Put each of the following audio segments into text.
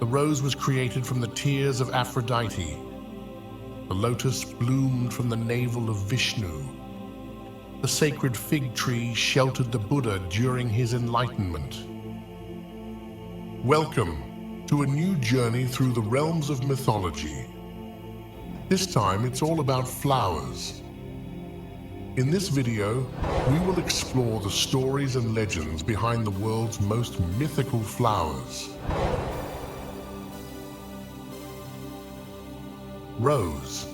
The rose was created from the tears of Aphrodite. The lotus bloomed from the navel of Vishnu. The sacred fig tree sheltered the Buddha during his enlightenment. Welcome to a new journey through the realms of mythology. This time it's all about flowers. In this video, we will explore the stories and legends behind the world's most mythical flowers. Rose,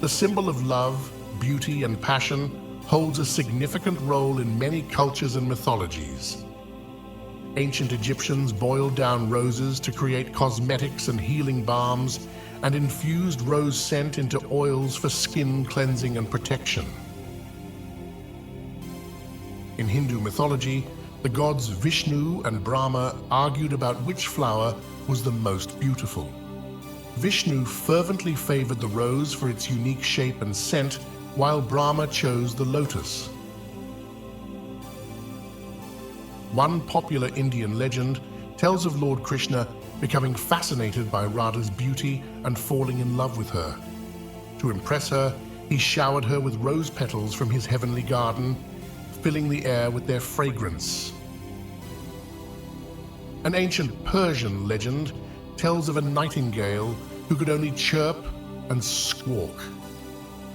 the symbol of love, beauty, and passion, holds a significant role in many cultures and mythologies. Ancient Egyptians boiled down roses to create cosmetics and healing balms, and infused rose scent into oils for skin cleansing and protection. In Hindu mythology, the gods Vishnu and Brahma argued about which flower was the most beautiful. Vishnu fervently favored the rose for its unique shape and scent, while Brahma chose the lotus. One popular Indian legend tells of Lord Krishna becoming fascinated by Radha's beauty and falling in love with her. To impress her, he showered her with rose petals from his heavenly garden, filling the air with their fragrance. An ancient Persian legend tells of a nightingale who could only chirp and squawk.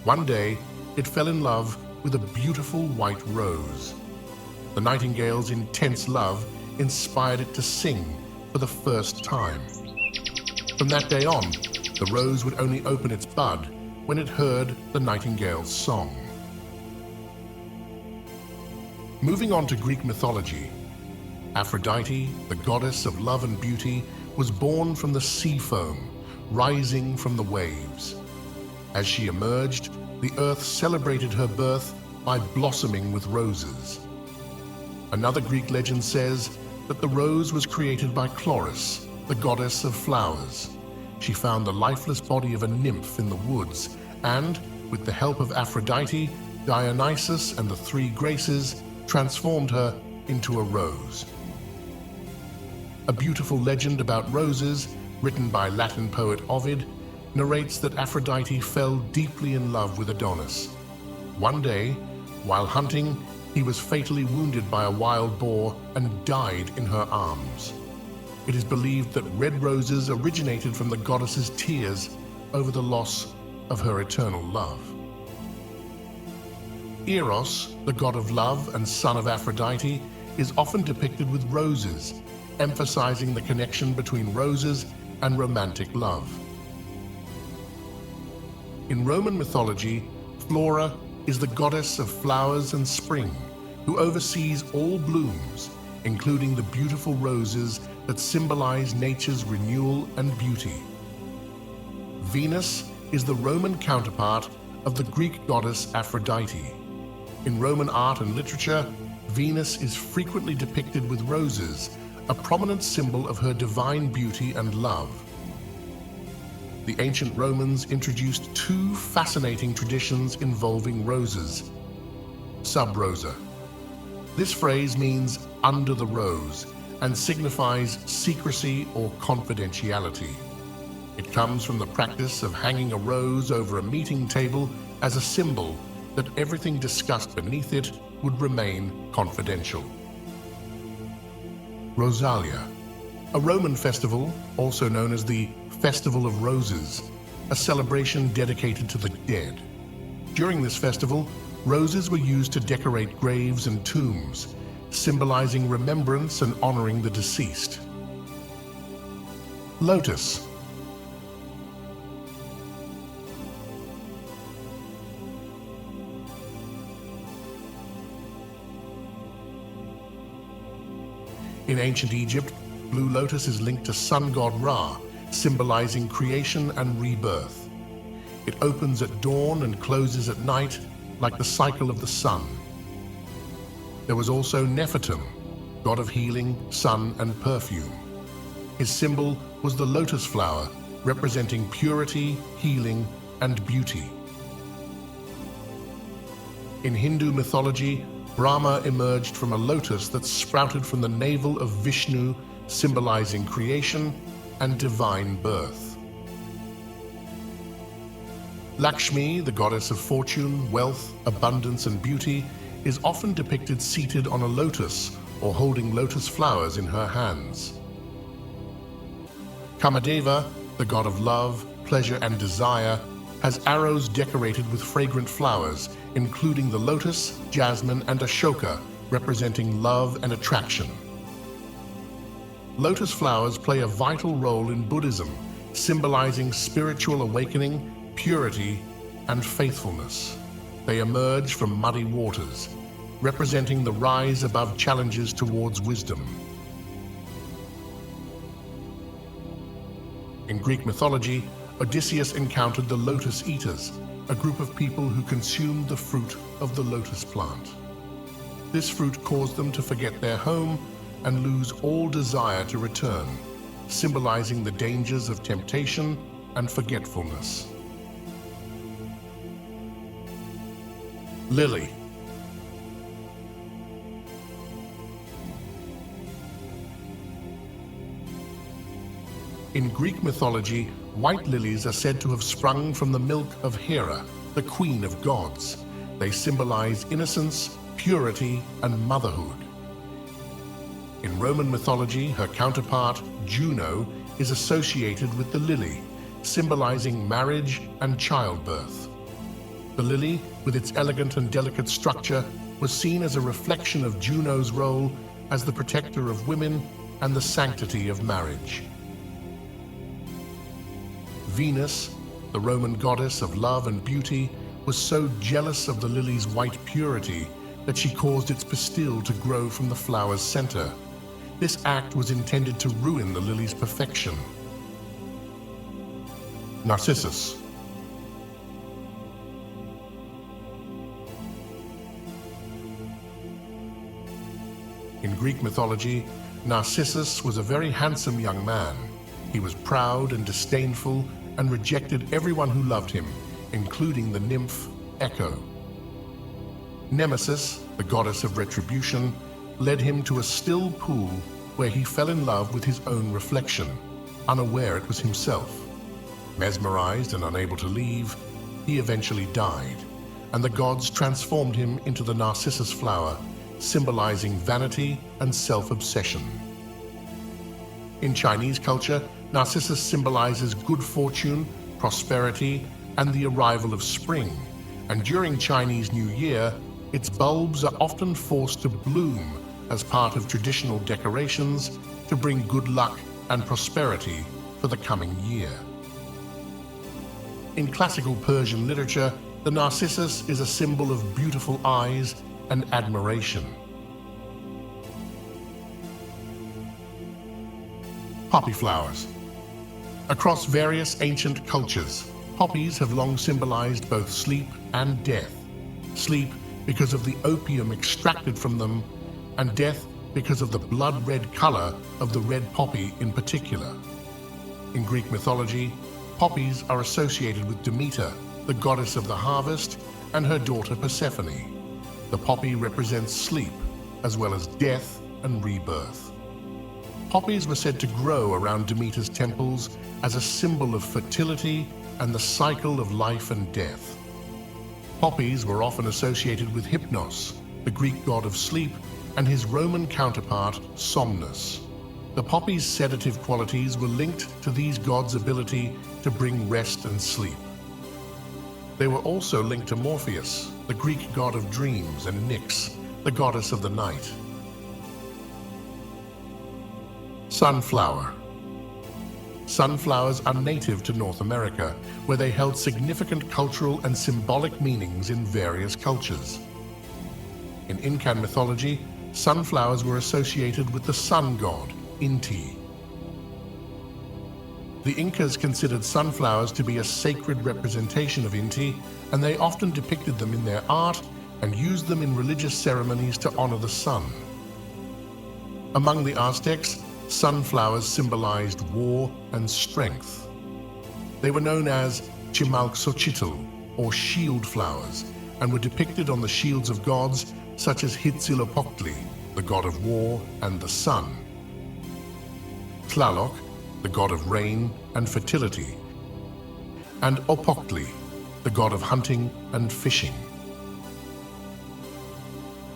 One day, it fell in love with a beautiful white rose. The nightingale's intense love inspired it to sing for the first time. From that day on, the rose would only open its bud when it heard the nightingale's song. Moving on to Greek mythology, Aphrodite, the goddess of love and beauty, was born from the sea foam, rising from the waves. As she emerged, the earth celebrated her birth by blossoming with roses. Another Greek legend says that the rose was created by Chloris, the goddess of flowers. She found the lifeless body of a nymph in the woods and, with the help of Aphrodite, Dionysus, and the three Graces, transformed her into a rose. A beautiful legend about roses, written by Latin poet Ovid, narrates that Aphrodite fell deeply in love with Adonis. One day, while hunting, he was fatally wounded by a wild boar and died in her arms. It is believed that red roses originated from the goddess's tears over the loss of her eternal love. Eros, the god of love and son of Aphrodite, is often depicted with roses, emphasizing the connection between roses and romantic love. In Roman mythology, Flora is the goddess of flowers and spring, who oversees all blooms, including the beautiful roses that symbolize nature's renewal and beauty. Venus is the Roman counterpart of the Greek goddess Aphrodite. In Roman art and literature, Venus is frequently depicted with roses, a prominent symbol of her divine beauty and love. The ancient Romans introduced two fascinating traditions involving roses. Sub rosa. This phrase means under the rose and signifies secrecy or confidentiality. It comes from the practice of hanging a rose over a meeting table as a symbol that everything discussed beneath it would remain confidential. Rosalia, a Roman festival, also known as the Festival of Roses, a celebration dedicated to the dead. During this festival, roses were used to decorate graves and tombs, symbolizing remembrance and honoring the deceased. Lotus. In ancient Egypt, blue lotus is linked to sun god Ra, symbolizing creation and rebirth. It opens at dawn and closes at night, like the cycle of the sun. There was also Nefertum, god of healing, sun, and perfume. His symbol was the lotus flower, representing purity, healing, and beauty. In Hindu mythology, Brahma emerged from a lotus that sprouted from the navel of Vishnu, symbolizing creation, and divine birth. Lakshmi, the goddess of fortune, wealth, abundance, and beauty, is often depicted seated on a lotus or holding lotus flowers in her hands. Kamadeva, the god of love, pleasure, and desire, has arrows decorated with fragrant flowers, including the lotus, jasmine, and ashoka, representing love and attraction. Lotus flowers play a vital role in Buddhism, symbolizing spiritual awakening, purity, and faithfulness. They emerge from muddy waters, representing the rise above challenges towards wisdom. In Greek mythology, Odysseus encountered the lotus eaters, a group of people who consumed the fruit of the lotus plant. This fruit caused them to forget their home and lose all desire to return, symbolizing the dangers of temptation and forgetfulness. Lily. In Greek mythology, white lilies are said to have sprung from the milk of Hera, the queen of gods. They symbolize innocence, purity, and motherhood. In Roman mythology, her counterpart, Juno, is associated with the lily, symbolizing marriage and childbirth. The lily, with its elegant and delicate structure, was seen as a reflection of Juno's role as the protector of women and the sanctity of marriage. Venus, the Roman goddess of love and beauty, was so jealous of the lily's white purity that she caused its pistil to grow from the flower's center. This act was intended to ruin the lily's perfection. Narcissus. In Greek mythology, Narcissus was a very handsome young man. He was proud and disdainful and rejected everyone who loved him, including the nymph Echo. Nemesis, the goddess of retribution, led him to a still pool where he fell in love with his own reflection, unaware it was himself. Mesmerized and unable to leave, he eventually died, and the gods transformed him into the Narcissus flower, symbolizing vanity and self-obsession. In Chinese culture, Narcissus symbolizes good fortune, prosperity, and the arrival of spring, and during Chinese New Year, its bulbs are often forced to bloom as part of traditional decorations to bring good luck and prosperity for the coming year. In classical Persian literature, the Narcissus is a symbol of beautiful eyes and admiration. Poppy flowers. Across various ancient cultures, poppies have long symbolized both sleep and death. Sleep because of the opium extracted from them, and death because of the blood-red color of the red poppy in particular. In Greek mythology, poppies are associated with Demeter, the goddess of the harvest, and her daughter Persephone. The poppy represents sleep, as well as death and rebirth. Poppies were said to grow around Demeter's temples as a symbol of fertility and the cycle of life and death. Poppies were often associated with Hypnos, the Greek god of sleep, and his Roman counterpart, Somnus. The poppy's sedative qualities were linked to these gods' ability to bring rest and sleep. They were also linked to Morpheus, the Greek god of dreams, and Nyx, the goddess of the night. Sunflower. Sunflowers are native to North America, where they held significant cultural and symbolic meanings in various cultures. In Incan mythology, sunflowers were associated with the sun god, Inti. The Incas considered sunflowers to be a sacred representation of Inti, and they often depicted them in their art and used them in religious ceremonies to honor the sun. Among the Aztecs, sunflowers symbolized war and strength. They were known as Chimalxochitl, or shield flowers, and were depicted on the shields of gods such as Huitzilopochtli, the god of war and the sun. Tlaloc, the god of rain and fertility, and Opoctli, the god of hunting and fishing.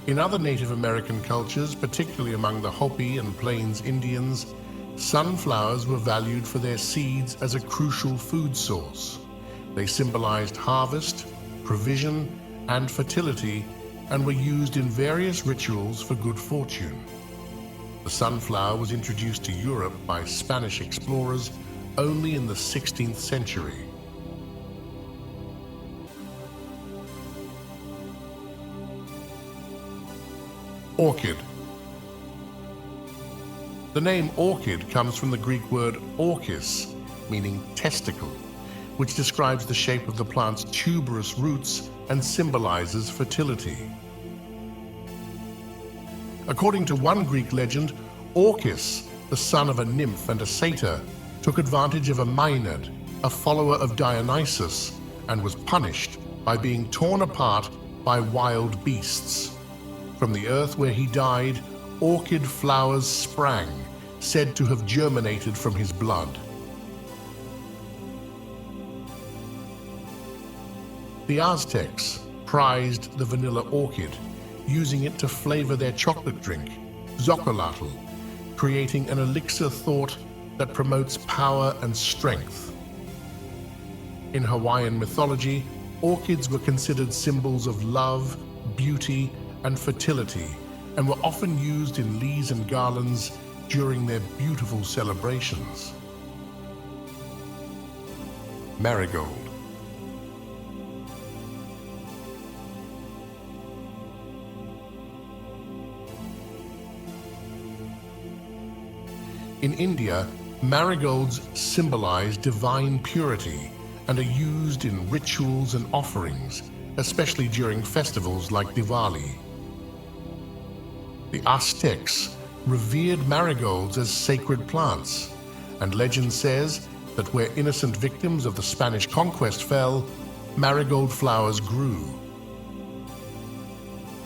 In other Native American cultures, particularly among the Hopi and Plains Indians, sunflowers were valued for their seeds as a crucial food source. They symbolized harvest, provision, and fertility, and were used in various rituals for good fortune. The sunflower was introduced to Europe by Spanish explorers only in the 16th century. Orchid. The name orchid comes from the Greek word orchis, meaning testicle, which describes the shape of the plant's tuberous roots and symbolizes fertility. According to one Greek legend, Orchis, the son of a nymph and a satyr, took advantage of a Maenad, a follower of Dionysus, and was punished by being torn apart by wild beasts. From the earth where he died, orchid flowers sprang, said to have germinated from his blood. The Aztecs prized the vanilla orchid, using it to flavor their chocolate drink, xocolotl, creating an elixir thought that promotes power and strength. In Hawaiian mythology, orchids were considered symbols of love, beauty, and fertility, and were often used in leaves and garlands during their beautiful celebrations. Marigold. In India, marigolds symbolize divine purity and are used in rituals and offerings, especially during festivals like Diwali. The Aztecs revered marigolds as sacred plants, and legend says that where innocent victims of the Spanish conquest fell, marigold flowers grew.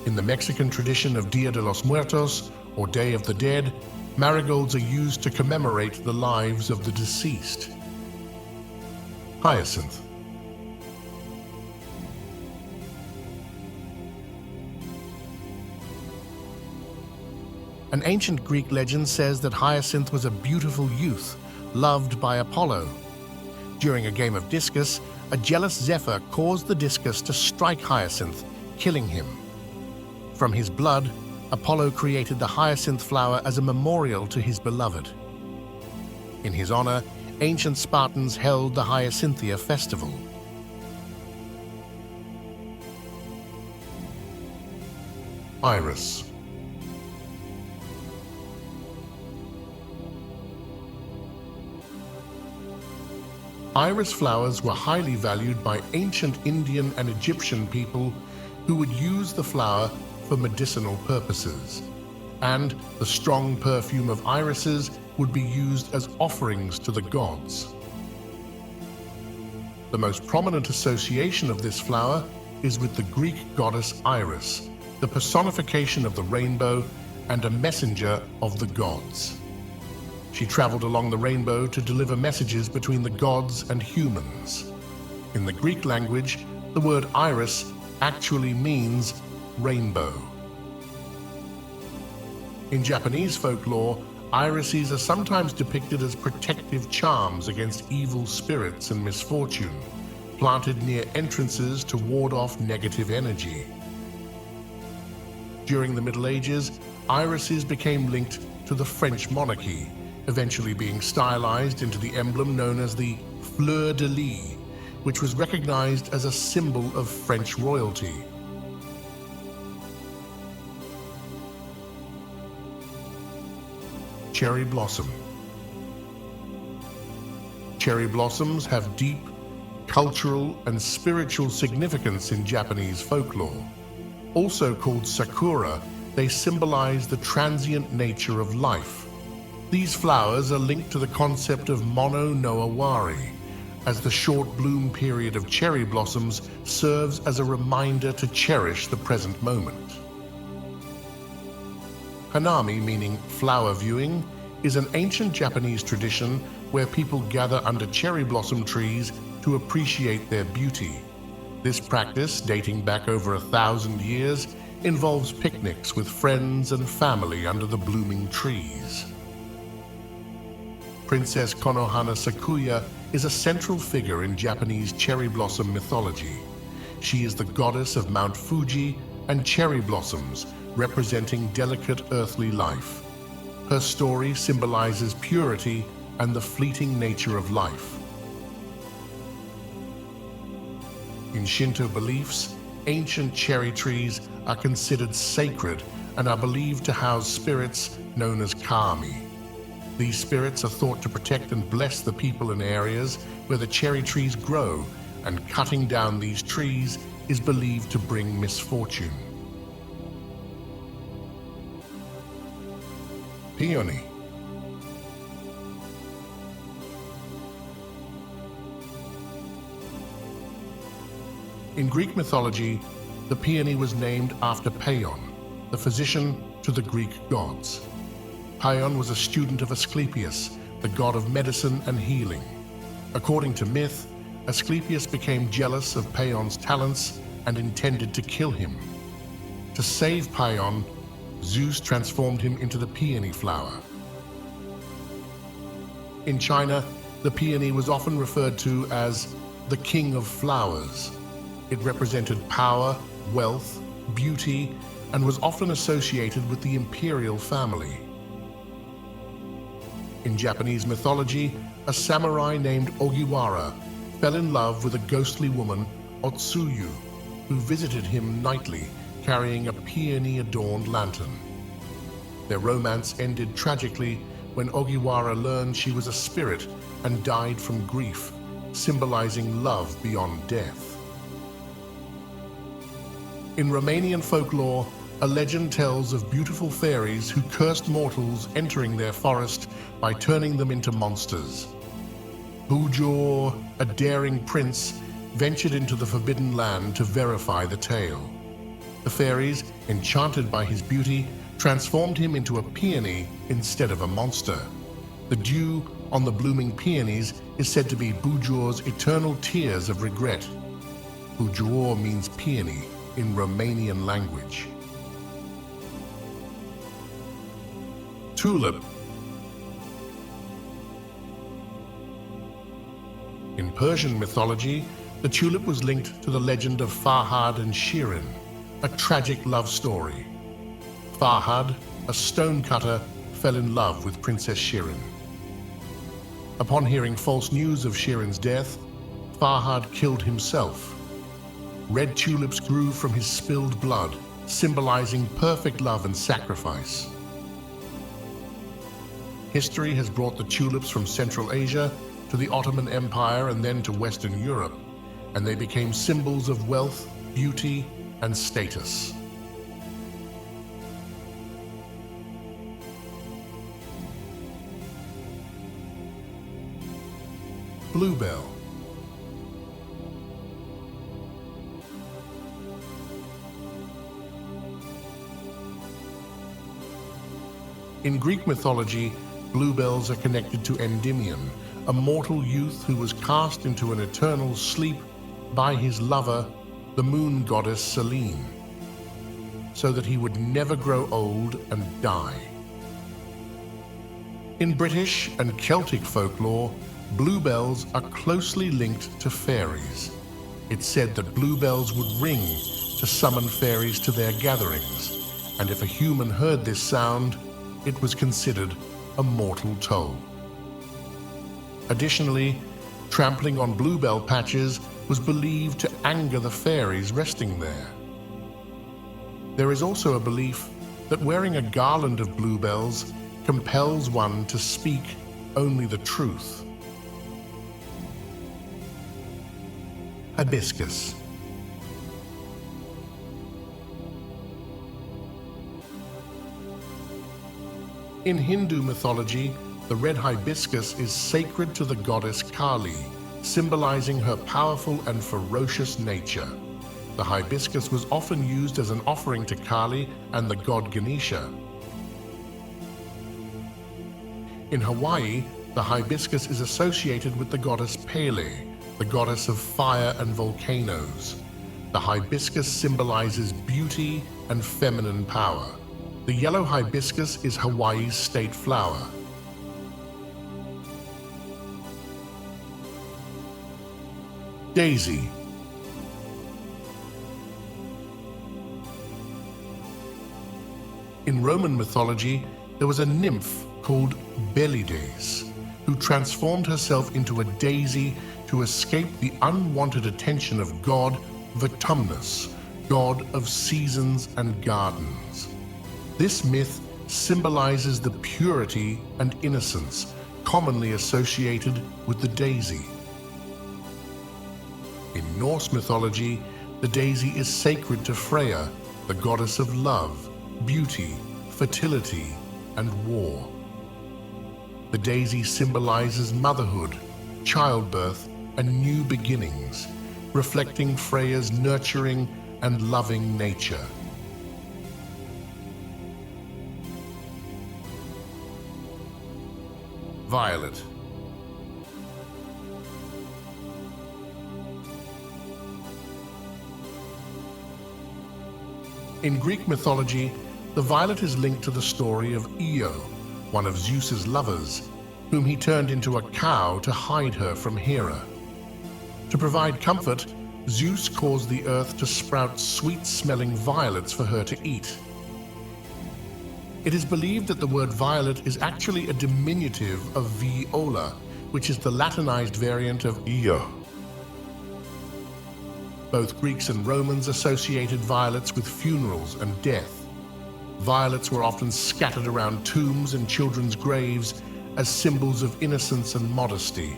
In the Mexican tradition of Dia de los Muertos, or Day of the Dead, marigolds are used to commemorate the lives of the deceased. Hyacinth. An ancient Greek legend says that Hyacinth was a beautiful youth, loved by Apollo. During a game of discus, a jealous Zephyr caused the discus to strike Hyacinth, killing him. From his blood, Apollo created the hyacinth flower as a memorial to his beloved. In his honor, ancient Spartans held the Hyacinthia festival. Iris. Iris flowers were highly valued by ancient Indian and Egyptian people who would use the flower for medicinal purposes, and the strong perfume of irises would be used as offerings to the gods. The most prominent association of this flower is with the Greek goddess Iris, the personification of the rainbow and a messenger of the gods. She traveled along the rainbow to deliver messages between the gods and humans. In the Greek language, the word iris actually means rainbow. In Japanese folklore, irises are sometimes depicted as protective charms against evil spirits and misfortune, planted near entrances to ward off negative energy. During the Middle Ages, irises became linked to the French monarchy, eventually being stylized into the emblem known as the fleur de lis, which was recognized as a symbol of French royalty. Cherry blossom. Cherry blossoms have deep cultural and spiritual significance in Japanese folklore. Also called sakura, they symbolize the transient nature of life. These flowers are linked to the concept of mono no awari, as the short bloom period of cherry blossoms serves as a reminder to cherish the present moment. Hanami, meaning flower viewing, is an ancient Japanese tradition where people gather under cherry blossom trees to appreciate their beauty. This practice, dating back over 1,000 years, involves picnics with friends and family under the blooming trees. Princess Konohana Sakuya is a central figure in Japanese cherry blossom mythology. She is the goddess of Mount Fuji and cherry blossoms, representing delicate earthly life. Her story symbolizes purity and the fleeting nature of life. In Shinto beliefs, ancient cherry trees are considered sacred and are believed to house spirits known as kami. These spirits are thought to protect and bless the people in areas where the cherry trees grow, and cutting down these trees is believed to bring misfortune. Peony. In Greek mythology, the peony was named after Peon, the physician to the Greek gods. Peon was a student of Asclepius, the god of medicine and healing. According to myth, Asclepius became jealous of Peon's talents and intended to kill him. To save Peon, Zeus transformed him into the peony flower. In China, the peony was often referred to as the king of flowers. It represented power, wealth, beauty, and was often associated with the imperial family. In Japanese mythology, a samurai named Ogiwara fell in love with a ghostly woman, Otsuyu, who visited him nightly carrying a peony-adorned lantern. Their romance ended tragically when Ogiwara learned she was a spirit and died from grief, symbolizing love beyond death. In Romanian folklore, a legend tells of beautiful fairies who cursed mortals entering their forest by turning them into monsters. Bujor, a daring prince, ventured into the forbidden land to verify the tale. The fairies, enchanted by his beauty, transformed him into a peony instead of a monster. The dew on the blooming peonies is said to be Bujor's eternal tears of regret. Bujor means peony in Romanian language. Tulip. In Persian mythology, the tulip was linked to the legend of Farhad and Shirin, a tragic love story. Farhad, a stonecutter, fell in love with Princess Shirin. Upon hearing false news of Shirin's death, Farhad killed himself. Red tulips grew from his spilled blood, symbolizing perfect love and sacrifice. History has brought the tulips from Central Asia to the Ottoman Empire and then to Western Europe, and they became symbols of wealth, beauty, and status. Bluebell. In Greek mythology, bluebells are connected to Endymion, a mortal youth who was cast into an eternal sleep by his lover, the moon goddess Selene, so that he would never grow old and die. In British and Celtic folklore, bluebells are closely linked to fairies. It's said that bluebells would ring to summon fairies to their gatherings, and if a human heard this sound, it was considered a mortal toll. Additionally, trampling on bluebell patches was believed to anger the fairies resting there. There is also a belief that wearing a garland of bluebells compels one to speak only the truth. Hibiscus. In Hindu mythology, the red hibiscus is sacred to the goddess Kali, symbolizing her powerful and ferocious nature. The hibiscus was often used as an offering to Kali and the god Ganesha. In Hawaii, the hibiscus is associated with the goddess Pele, the goddess of fire and volcanoes. The hibiscus symbolizes beauty and feminine power. The yellow hibiscus is Hawaii's state flower. Daisy. In Roman mythology, there was a nymph called Belides, who transformed herself into a daisy to escape the unwanted attention of god Vertumnus, god of seasons and gardens. This myth symbolizes the purity and innocence commonly associated with the daisy. In Norse mythology, the daisy is sacred to Freya, the goddess of love, beauty, fertility, and war. The daisy symbolizes motherhood, childbirth, and new beginnings, reflecting Freya's nurturing and loving nature. Violet. In Greek mythology, the violet is linked to the story of Io, one of Zeus's lovers, whom he turned into a cow to hide her from Hera. To provide comfort, Zeus caused the earth to sprout sweet-smelling violets for her to eat. It is believed that the word violet is actually a diminutive of viola, which is the Latinized variant of Io. Both Greeks and Romans associated violets with funerals and death. Violets were often scattered around tombs and children's graves as symbols of innocence and modesty.